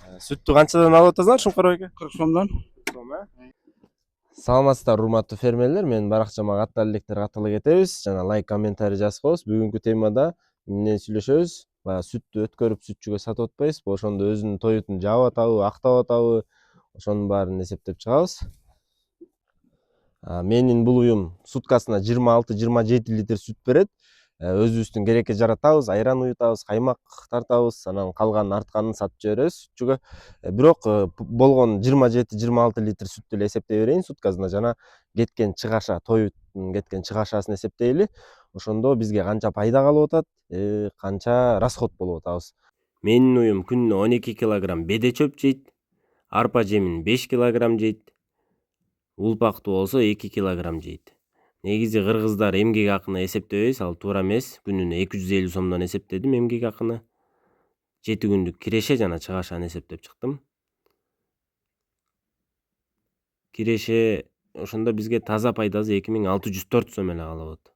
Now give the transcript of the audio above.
Сүттү канчадан алып атасыңар Шуңкар байке? 40 сомдон. Саламатсыздар урматтуу фермерлер, менин баракчама каттал электер каттала кетебиз. Жана лайк, комментарий жазып коебуз. Бүгүнкү темада эмне сүйлөшөбүз? Баягы сүттү өткөрүп сүтчүгө сатып атпайбызбы? Ошондо өзүнүн тоютун жаап атабы, актап атабы? Ошонун баарын эсептеп чыгабыз. Менин бул уюм суткасына 26-27 литр сүт берет. Өзүбүздүн керекке жаратабыз, айран уютабыз, каймак тартабыз, анан калган артканын сатып жиберебиз сүтчүгө. Бирок болгон 27-26 литр сүттү эле эсептей берейин суткасына, жана кеткен чыгаша, тоюттун кеткен чыгашасын эсептейли. Ошондо бизге канча пайда калып атат, канча расход болуп атабыз. Менин уюм күнүнө 12 килограмм беде чөп жейт, арпа жемин 5 килограмм жейт, улпактуу болсо 2 килограмм жейт. Негизи кыргыздар эмгек акыны эсептебейбиз, ал туура эмес. Күнүнө 250 сомдон эсептедим эмгек акыны. 7 күндүк киреше жана чыгашаны эсептеп чыктым. Киреше ошондо бизге таза пайдасы 2604 сом эле калып атат.